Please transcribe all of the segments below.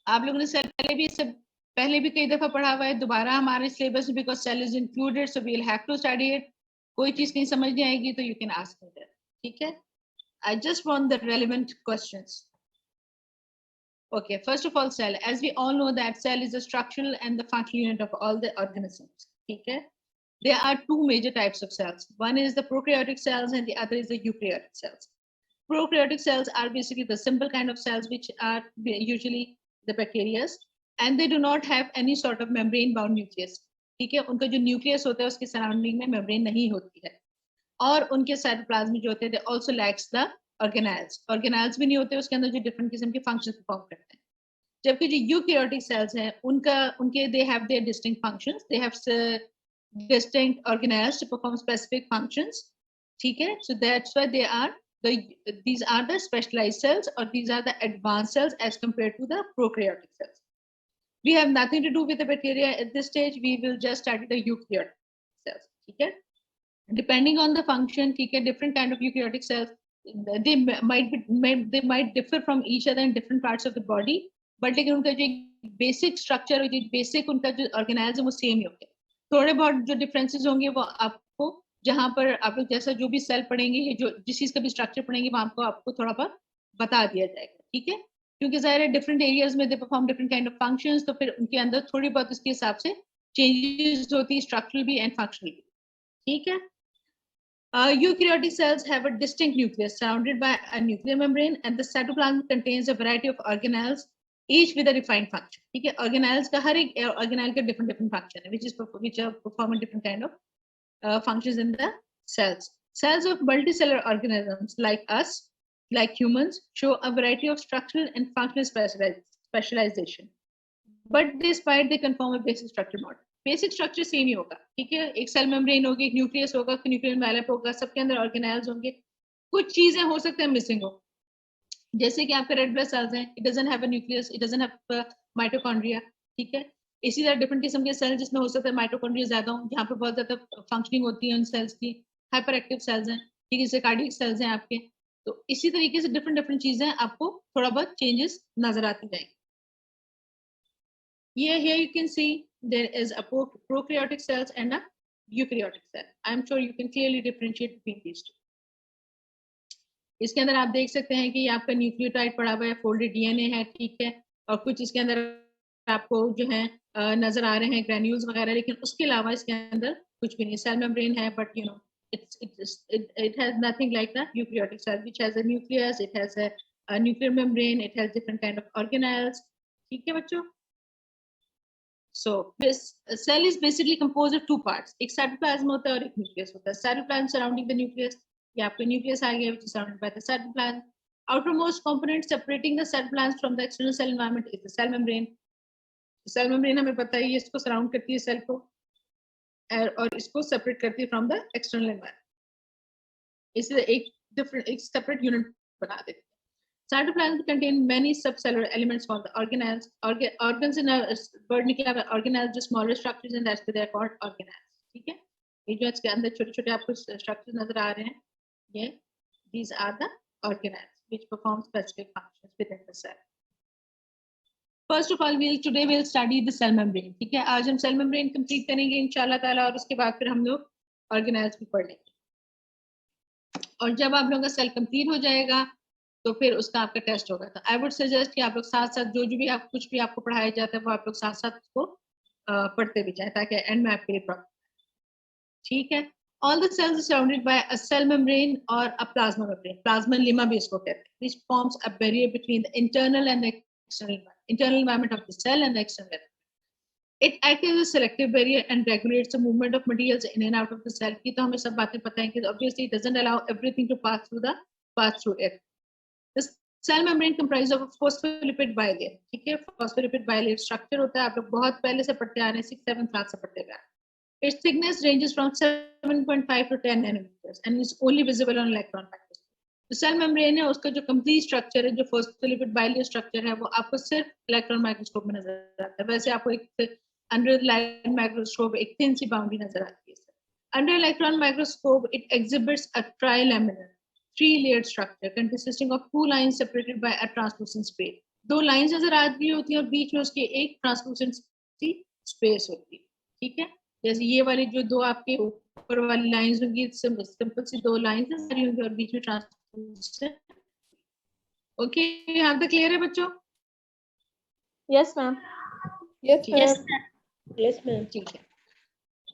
आप लोगों ने सेल पहले भी कई दफा पढ़ा हुआ है, दोबारा हमारे सिलेबस में, because cell is included so we will have to study it. कोई चीज नहीं समझ नहीं आएगी तो you can ask me that, ठीक है। I just want the relevant questions. Okay, first of all, cell. As we all know that cell is the structural and the functional unit of all the organisms. Okay, there are two major types of cells. One is the prokaryotic cells and the other is the eukaryotic cells. Prokaryotic cells are basically the simple kind of cells which are usually the bacteria, and they do not have any sort of membrane bound nucleus. ठीक है, उनका जो nucleus होता है उसके surrounding में membrane नहीं होती है, और उनके साइटोप्लाज्म जो होते हैं also lacks the organelles. Organelles भी नहीं होते, उसके अंदर जो डिफरेंट किस्म के फंक्शन परफॉर्म करते हैं। जबकि जो यूकैरियोटिक सेल्स हैं उनके they have their distinct functions, they have distinct organelles to perform specific functions, ठीक है। So that's why these are the specialized cells, or these are the advanced cells as compared to the prokaryotic cells. We have nothing to do with the bacteria at this stage, we will just study the eukaryotic cells, ठीक है। Depending on the function, ठीक है, different kind of eukaryotic cells, they might differ from each other in different parts of the body, but लेकिन उनका जो basic structure और basic उनका जो ऑर्गेनाइज है वो सेम ही होंगे। थोड़े बहुत जो डिफरेंसेस होंगे वो आपको, जहां पर आप लोग जैसा जो भी सेल पढ़ेंगे, जो जिस चीज का भी स्ट्रक्चर पढ़ेंगे वहां आपको थोड़ा बहुत बता दिया जाएगा, ठीक है। क्योंकि ज़ाहिर है डिफरेंट एरियाज में they perform different kind of functions, तो फिर उनके अंदर थोड़ी बहुत उसके हिसाब से चेंजेस होती है, स्ट्रक्चरल भी एंड फंक्शनल भी, ठीक है। Eukaryotic cells have a distinct nucleus surrounded by a nuclear membrane, and the cytoplasm contains a variety of organelles, each with a defined function. ठीक है, organelles का हर एक organelle का different function है, which are performing different kind of functions in the cells. Cells of multicellular organisms like us, like humans, show a variety of structural and functional specialization, but despite they conform a basic structure model. Basic structure same ही होगा, ठीक है। एक cell membrane होगी, एक nucleus होगा, nuclear envelope होगा, सबके अंदर ऑर्गेनेल्स होंगे। कुछ चीजें हो सकते हैं मिसिंग हो, जैसे कि आपके रेड ब्लड सेल्स हैं, it doesn't have a nucleus, it doesn't have mitochondria, ठीक है। इसी तरह डिफरेंट किस्म के सेल जिसमें हो सकता है माइटोकॉन्ड्रिया ज्यादा हो, जहाँ पे बहुत ज्यादा फंक्शनिंग होती है उन सेल्स की, हाइपर एक्टिव सेल्स हैं, ठीक है, जैसे कार्डियक सेल्स हैं आपके। तो इसी तरीके से डिफरेंट चीजें आपको थोड़ा बहुत चेंजेस नजर आती जाएंगी। Here you can see there is a prokaryotic cells and a eukaryotic cell. I'm sure you can clearly differentiate between these two. इसके अंदर आप देख सकते हैं कि ये आपका न्यूक्लियोटाइड पड़ा हुआ है, फोल्डेड डीएनए है, ठीक है, और कुछ इसके अंदर आपको जो है नजर आ रहे हैं ग्रैन्यूल्स वगैरह, लेकिन उसके अलावा इसके अंदर कुछ भी नहीं। सेल मेम्ब्रेन है, but you know it has nothing like the eukaryotic cell, which has a nucleus, it has a nuclear membrane, it has different kind of organelles, ठीक है बच्चों। So this cell is basically composed of two parts. एक cytoplasm होता है और एक nucleus होता है। Cytoplasm surrounding the nucleus, ये आपका nucleus आ गया, which is surrounded by the cytoplasm. Outermost component separating the cytoplasm from the external cell environment is the cell membrane. Cell membrane हमें पता है ये इसको surround करती है cell को, और इसको separate करती है from the external environment. इसे एक separate unit बना देती है। Cytoplasm contain many subcellular elements called the organelles. Organs in a bird निकला हुआ organelles, जो smaller structures and that's why they are called organelles. ठीक है, ये जो इसके अंदर छोटे-छोटे आपको structures नजर आ रहे हैं, ये these are the organelles which perform specific functions within the cell. First of all, today we'll study the cell membrane. ठीक है, आज हम cell membrane complete करेंगे इंशाल्लाह ताला, और उसके बाद फिर हम लोग organelles भी पढ़ लेंगे। और जब आप लोगों का सेल कंप्लीट हो जाएगा तो फिर उसका आपका टेस्ट होगा। तो आई वुड सजेस्ट कि आप लोग साथ साथ जो भी आप कुछ भी आपको पढ़ाया जाता है वो आप लोग साथ साथ उसको पढ़ते भी जाए, ताकि एंड में आपके लिए प्रॉब्लम, ठीक है। All the cells are surrounded by a cell membrane or a plasma membrane. Plasma lemma भी इसको कहते हैं, which forms a barrier between the internal and the internal environment of the cell and the external environment. It acts as a selective barrier and regulates the movement of materials in and out of the cell. की तो हमें सब बातें पता है कि obviously it doesn't allow everything to pass through it. The cell membrane comprises of a phospholipid bilayer, ठीक है। phospholipid bilayer structure होता है, आप लोग बहुत पहले से पढ़ते आ रहे हैं, 6th-7th क्लास से पढ़ते आ रहे हैं। Its thickness ranges from 7.5 to 10 nanometers and is only visible on electron microscope. तो सेल मेम्ब्रेन है, उसका जो कंप्लीट स्ट्रक्चर है, जो phospholipid bilayer स्ट्रक्चर है, वो आपको सिर्फ इलेक्ट्रॉन माइक्रोस्कोप में नजर आता है। वैसे आपको एक अंडर लाइट माइक्रोस्कोप एक थिन सी बाउंड्री नजर आती है। Under electron microscope it exhibits a trilaminar three-layered structure consisting of two lines separated by a translucent spray. दो लाइंस नजर आती होती है और बीच में उसके एक ट्रांसलूसेंट स्पेस होती है, ठीक है। जैसे ये वाली जो दो आपके ऊपर वाली लाइंस होंगी, सिंपल सी दो लाइंस नजर होंगी और बीच में ट्रांसलूसेंट। ओके, यहाँ तक क्लियर है बच्चों? Yes, ma'am. Yes, Yes, ma'am. Yes, ma'am. ठीक है।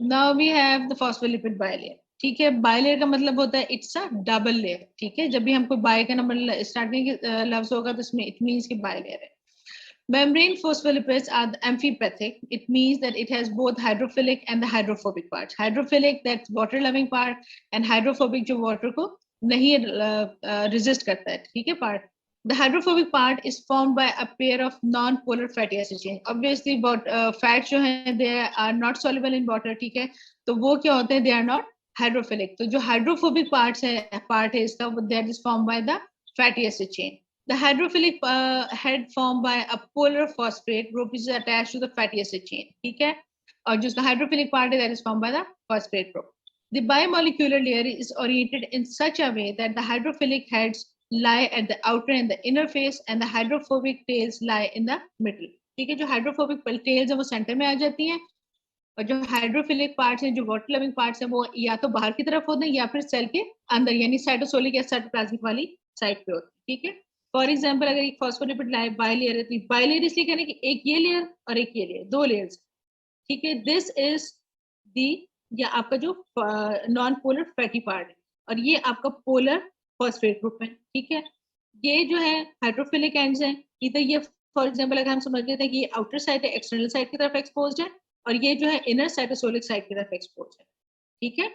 Now we have the phospholipid bilayer, ठीक है। बायलेयर का मतलब होता है इट्स अ डबल लेयर, ठीक है। जब भी हम कोई बाय का नंबर स्टार्टिंग लफ्ज होगा तो इसमें इट मींस कि बायलेयर है। Membrane phospholipids are amphipathic. It means that it has both hydrophilic and the hydrophobic parts. Hydrophilic, that's water-loving part, and hydrophobic जो water को नहीं resist करता है, ठीक है part. The hydrophobic part is formed by a pair of non-polar fatty acid chains. Obviously, but fats जो हैं they are not soluble in water, ठीक है। तो वो क्या होते हैं? They are not hydrophilic. तो जो hydrophobic part है इसका, that is formed by the fatty acid chain. The hydrophilic head formed by a polar phosphate group is attached to the fatty acid chain, ठीक है। और जो उसका hydrophilic part है that is formed by the phosphate group. The bimolecular layer is oriented in such a way that the hydrophilic heads lie at the outer and the inner face and the hydrophobic tails lie in the middle, ठीक है। जो hydrophobic tails है वो center में आ जाती हैं और जो हाइड्रोफिलिक पार्ट्स हैं, जो वाटर लविंग पार्ट्स हैं, वो या तो बाहर की तरफ होते हैं या फिर सेल के अंदर यानी साइटोसोलिक या साइटोप्लाज्मिक वाली साइड पे होते हैं, ठीक है। फॉर एग्जांपल अगर एक फॉस्फोलिपिड बाइलेयर है तो बाइलेयर इसलिए कहने कि एक ये लेयर और एक ये लेयर, दो लेयर्स, ठीक है। दिस इज दी, या आपका जो नॉन पोलर फैटी पार्ट है और ये आपका पोलर फॉस्फेट ग्रुप है, ठीक है। ये जो है हाइड्रोफिलिक एंड्स हैं, इधर ये फॉर एग्जांपल अगर हम समझ लेते हैं कि ये आउटर साइड है, एक्सटर्नल साइड की तरफ एक्सपोज्ड है और ये जो है इनर साइटोसोलिक साइड की तरफ एक्सपोज्ड है, ठीक है।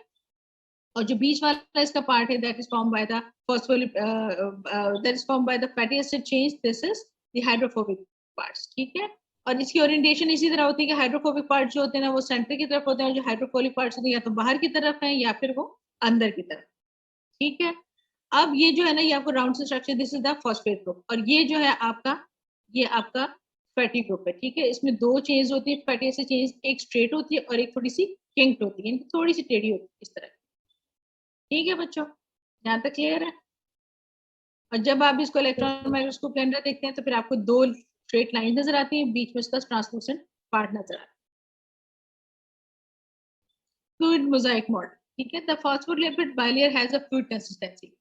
और जो बीच वाला इसका पार्ट है that is form by the that is form by the fatty acid chains, this is the hydrophobic parts, ठीक है। और इसकी ओरिएंटेशन इसी तरह होती है कि हाइड्रोफोबिक पार्ट जो होते हैं ना वो सेंटर की तरफ होते हैं और जो हाइड्रोफोबिक पार्ट्स होते हैं या तो बाहर की तरफ है या फिर वो अंदर की तरफ, ठीक है। अब ये जो है ना ये आपको round structure, this is the phosphate group और ये जो है आपका, ये आपका फैटी ग्रुप है, ठीक है। इसमें दो चेन्स होती है फैटी एसिड चेन्स, एक स्ट्रेट होती है और एक थोड़ी सी किंक्ड होती है, थोड़ी सी टेढ़ी होती है इस तरह, ठीक है बच्चों, यहाँ तक क्लियर है। और जब आप इसको इलेक्ट्रॉन माइक्रोस्कोप के अंदर देखते हैं तो फिर आपको दो स्ट्रेट लाइन नजर आती है, बीच में इसका ट्रांसलूसेंट पार्ट नजर आता है। फ्लूइड मोजाइक मॉडल, ठीक है। The phospholipid bilayer has a fluid consistency.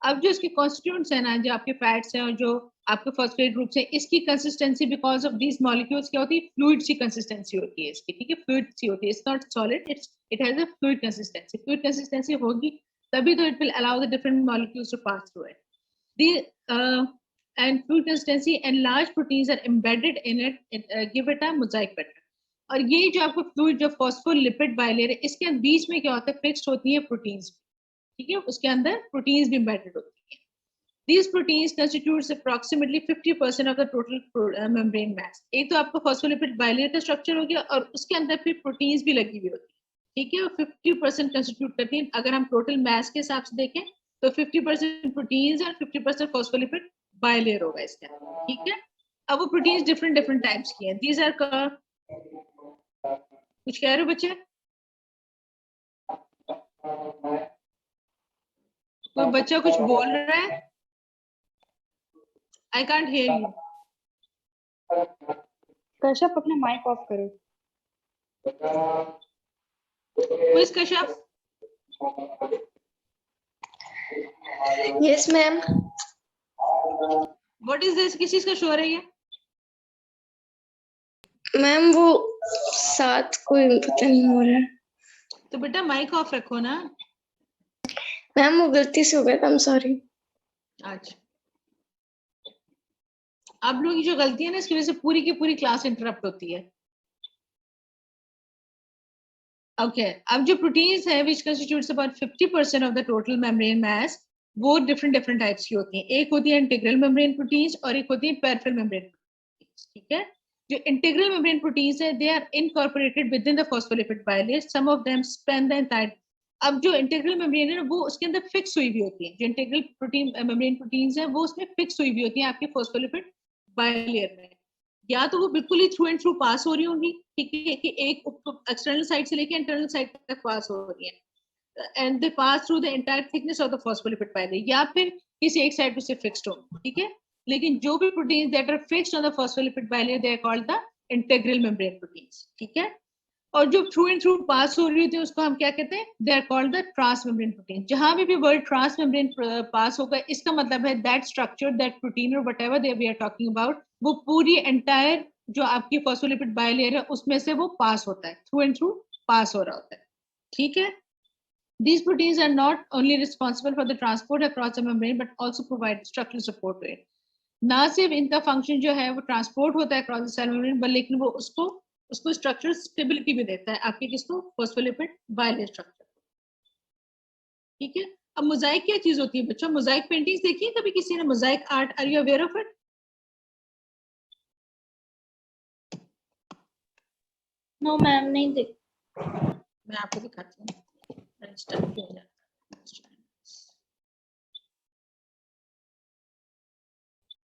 अब जो इसके कॉन्स्टिट्यूएंट्स हैं ना, जो आपके फैट्स हैं और जो आपके फॉस्फेट ग्रुप्स हैं, इसकी consistency because of these molecules क्या होती है? फ्लूइड सी कंसिस्टेंसी होती है इसकी, ठीक है। फ्लूइड सी होती है, it's not solid, it has a fluid consistency. Fluid consistency होगी तभी तो it will allow the different molecules to pass through it. And fluid consistency and large proteins are embedded in it, give it a mosaic pattern. और ये जो आपको fluid जो phospholipid bilayer है इसके बीच में क्या होता है? फिक्स्ड होती है प्रोटीन्स, ठीक है। उसके अंदर प्रोटीन्स भी embedded होती है। These proteins constitutes approximately 50% of the total membrane mass. एक तो आपका फॉस्फोलिपिड बाइलेयर का स्ट्रक्चर हो गया और उसके अंदर फिर प्रोटीन्स भी लगी हुई होती है, ठीक है। 50% कंस्टिट्यूट करती है। अगर हम टोटल मास के हिसाब से देखें तो 50% प्रोटीन्स और 50% फॉस्फोलिपिड बाइलेयर होगा इसके अंदर, ठीक है। अब वो प्रोटीन्स डिफरेंट डिफरेंट टाइप्स की हैं। These are कुछ कह रहे हो बच्चे? कोई बच्चा कुछ बोल रहा है? I can't hear you. Kashyap अपना माइक ऑफ करो। Who is Kashyap? Yes, ma'am. What is this? किस चीज का शोर है ये? मैम वो साथ कोई पता नहीं हो रहा है। तो बेटा माइक ऑफ रखो ना। मैम वो गलती से हो गया था, आई एम सॉरी। अच्छा, आप लोगों की जो गलती है ना इसकी वजह से पूरी की पूरी क्लास इंटरप्ट होती है। ओके, अब जो प्रोटीन्स है which constitutes about 50% of the total membrane mass, वो डिफरेंट डिफरेंट टाइप्स की होती हैं। एक होती है इंटीग्रल मेम्ब्रेन प्रोटीन्स और एक होती है पेरिफेरल मेम्ब्रेन प्रोटीन्स, ठीक है। जो इंटीग्रल मेम्ब्रेन प्रोटीन्स है they are incorporated within the phospholipid bilayer, some of them span the entire. अब जो इंटीग्रल मेम्ब्रेन है वो उसके अंदर फिक्स हुई हुई होती है, जो इंटीग्रल प्रोटीन मेम्ब्रेन प्रोटीन्स है वो उसमें फिक्स हुई हुई होती है आपके फॉस्फोलिपिड बाइलेयर में। या तो वो बिल्कुल ही थ्रू एंड थ्रू पास हो रही होंगी, ठीक है, कि एक एक्सटर्नल साइड से लेके इंटरनल साइड तक पास हो रही है and they pass through the entire thickness of the phospholipid bilayer, या फिर किसी एक साइड पे से फिक्स्ड हो, ठीक है। लेकिन जो भी proteins that are fixed on the phospholipid bilayer they are called the integral membrane proteins, ठीक है। और जो थ्रू एंड थ्रू पास हो रही होती है उसको हम क्या कहते हैं, they are called the transmembrane protein. जहां भी वर्ड ट्रांस मेम्ब्रेन पास होगा इसका मतलब है दैट स्ट्रक्चर, दैट प्रोटीन और whatever they we are talking about, वो पूरी एंटायर जो आपकी फॉस्फोलिपिड बाइलेयर है उसमें से वो पास होता है, थ्रू एंड थ्रू पास हो रहा होता है, ठीक है। These proteins are not only responsible for the transport across the membrane but also provide structural support to it. ना सिर्फ इनका फंक्शन जो है वो ट्रांसपोर्ट होता है cross the cell membrane, but लेकिन वो उसको स्ट्रक्चरल स्टेबिलिटी भी देता है आपके किसको, फॉस्फोलिपिड बाइलेयर स्ट्रक्चर, ठीक है। अब मोजाइक क्या चीज होती है बच्चों, मोजाइक पेंटिंग्स देखी है कभी किसी ने, mosaic art, are you aware of it? No ma'am नहीं देख। मैं आपको दिखाती हूँ।